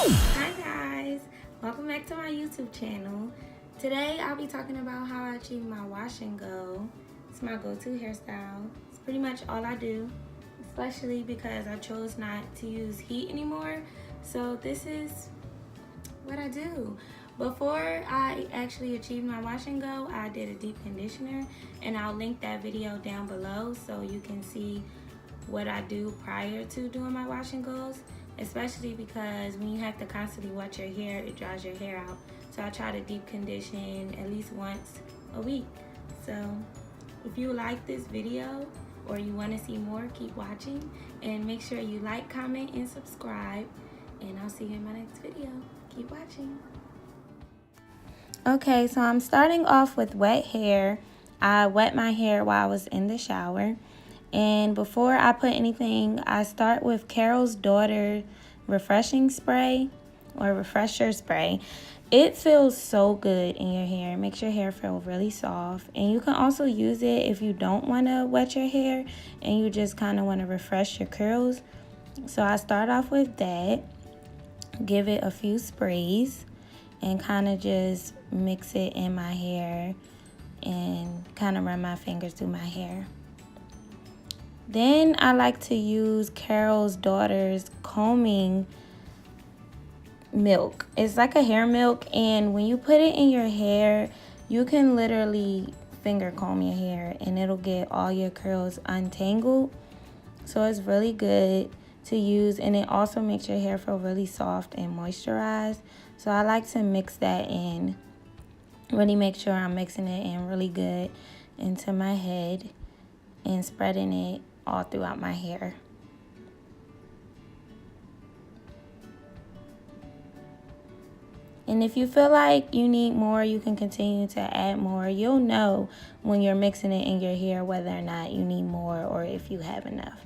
Hi guys, welcome back to my YouTube channel. Today I'll be talking about how I achieve my wash and go. It's my go-to hairstyle. It's pretty much all I do, especially because I chose not to use heat anymore. So this is what I do. Before I actually achieved my wash and go, I did a deep conditioner, and I'll link that video down below so you can see what I do prior to doing my wash and goes, especially because when you have to constantly wet your hair, it dries your hair out. So I try to deep condition at least once a week. So if you like this video or you want to see more, keep watching and make sure you like, comment, and subscribe, and I'll see you in my next video. Keep watching. Okay, so I'm starting off with wet hair. I wet my hair while I was in the shower. And before I put anything, I start with Carol's Daughter refreshing spray or refresher spray. It feels so good in your hair. It makes your hair feel really soft. And you can also use it if you don't want to wet your hair and you just kind of want to refresh your curls. So I start off with that, give it a few sprays, and kind of just mix it in my hair and kind of run my fingers through my hair. Then I like to use Carol's Daughter's combing milk. It's like a hair milk, and when you put it in your hair, you can literally finger comb your hair and it'll get all your curls untangled. So it's really good to use, and it also makes your hair feel really soft and moisturized. So I like to mix that in, really make sure I'm mixing it in really good into my head and spreading it all throughout my hair. And if you feel like you need more, you can continue to add more. You'll know when you're mixing it in your hair whether or not you need more or if you have enough.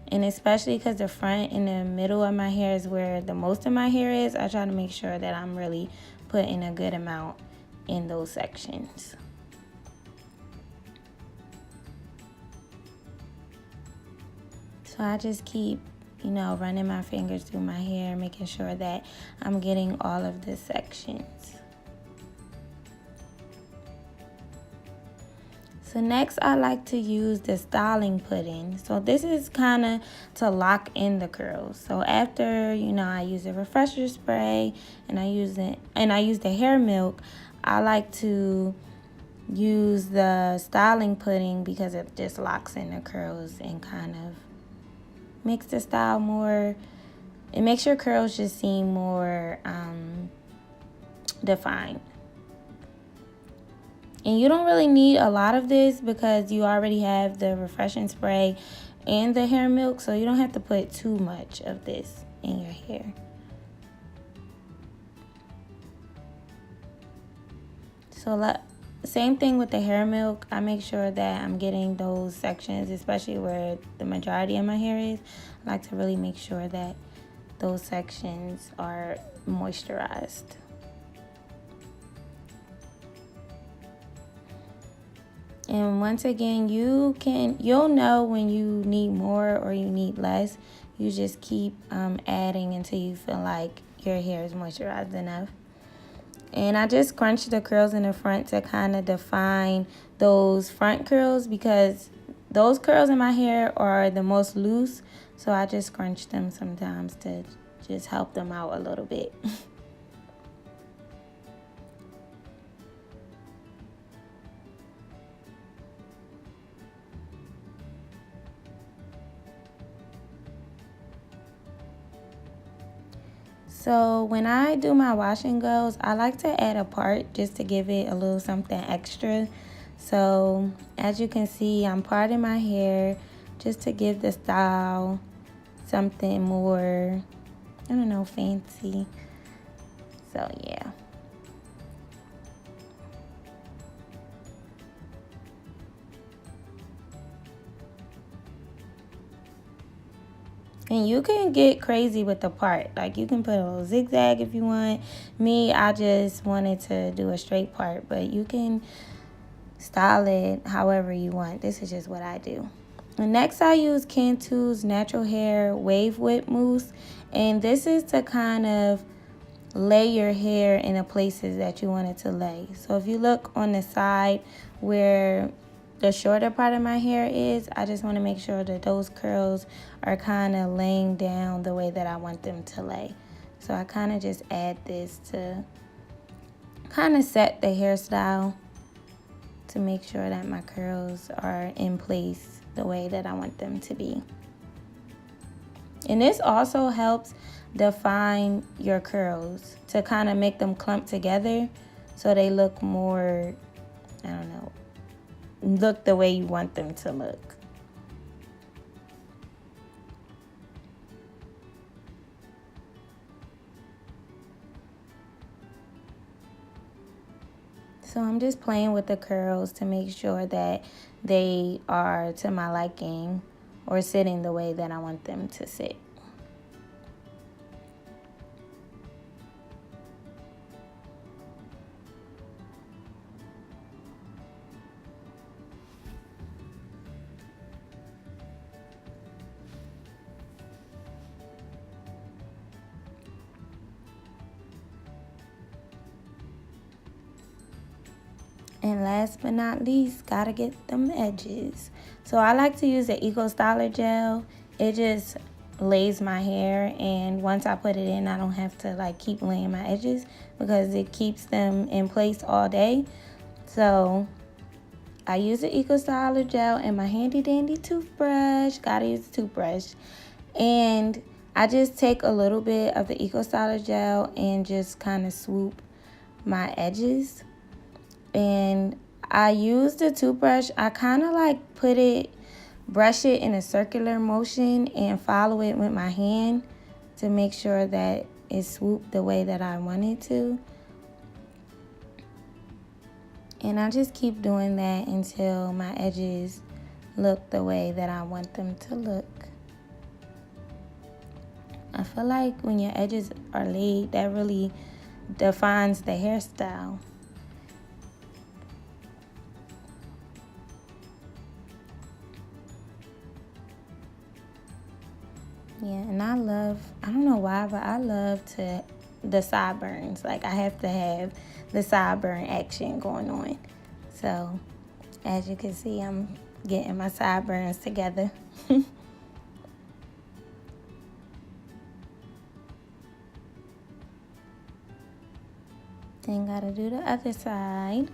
And especially because the front and the middle of my hair is where the most of my hair is, I try to make sure that I'm really putting a good amount in those sections. So I just keep, running my fingers through my hair, making sure that I'm getting all of the sections. So next I like to use the styling pudding. So this is kind of to lock in the curls. So after, I use a refresher spray and I use the hair milk, I like to use the styling pudding because it just locks in the curls and kind of makes the style more, it makes your curls just seem more defined. And you don't really need a lot of this because you already have the refreshing spray and the hair milk, so you don't have to put too much of this in your hair. So same thing with the hair milk. I make sure that I'm getting those sections, especially where the majority of my hair is. I like to really make sure that those sections are moisturized. And once again, you'll know when you need more or you need less. You just keep adding until you feel like your hair is moisturized enough. And I just crunch the curls in the front to kind of define those front curls because those curls in my hair are the most loose. So I just crunch them sometimes to just help them out a little bit. So when I do my wash and goes, I like to add a part just to give it a little something extra. So as you can see, I'm parting my hair just to give the style something more, fancy. So yeah. And you can get crazy with the part. Like you can put a little zigzag if you want. Me, I just wanted to do a straight part, but you can style it however you want. This is just what I do. And next I use Cantu's Natural Hair Wave Whip mousse, and this is to kind of lay your hair in the places that you want it to lay. So if you look on the side where the shorter part of my hair is, I just want to make sure that those curls are kind of laying down the way that I want them to lay. So I kind of just add this to kind of set the hairstyle to make sure that my curls are in place the way that I want them to be. And this also helps define your curls to kind of make them clump together so they look more, I don't know, look the way you want them to look. So I'm just playing with the curls to make sure that they are to my liking or sitting the way that I want them to sit. And last but not least, gotta get them edges. So I like to use the Eco Styler gel. It just lays my hair, and once I put it in, I don't have to like keep laying my edges because it keeps them in place all day. So I use the Eco Styler gel and my handy dandy toothbrush. Gotta use the toothbrush. And I just take a little bit of the Eco Styler gel and just kind of swoop my edges. And I use the toothbrush. I kind of like brush it in a circular motion and follow it with my hand to make sure that it's swooped the way that I want it to. And I just keep doing that until my edges look the way that I want them to look. I feel like when your edges are laid, that really defines the hairstyle. Yeah, and I don't know why, but I love the sideburns. Like, I have to have the sideburn action going on. So, as you can see, I'm getting my sideburns together. Then gotta do the other side.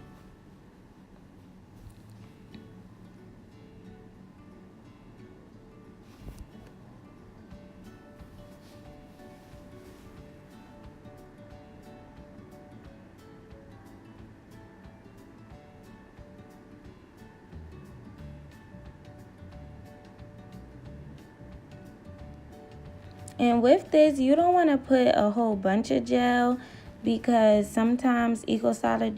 And with this, you don't want to put a whole bunch of gel because sometimes Eco Styler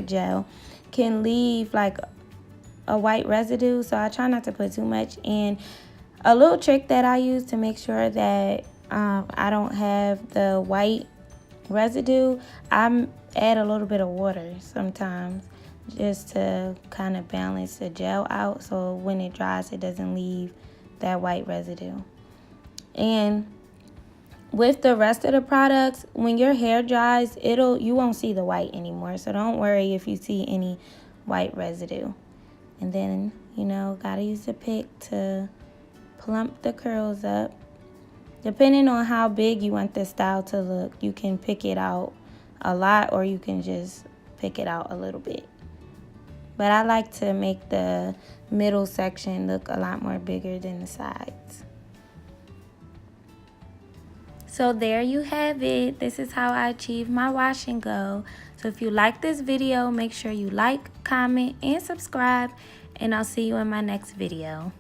gel can leave like a white residue. So I try not to put too much. And a little trick that I use to make sure that I don't have the white residue, I add a little bit of water sometimes just to kind of balance the gel out so when it dries it doesn't leave that white residue. And with the rest of the products, when your hair dries, you won't see the white anymore. So don't worry if you see any white residue. And then, gotta use the pick to plump the curls up. Depending on how big you want the style to look, you can pick it out a lot or you can just pick it out a little bit. But I like to make the middle section look a lot more bigger than the sides. So there you have it. This is how I achieve my wash and go. So if you like this video, make sure you like, comment, and subscribe. And I'll see you in my next video.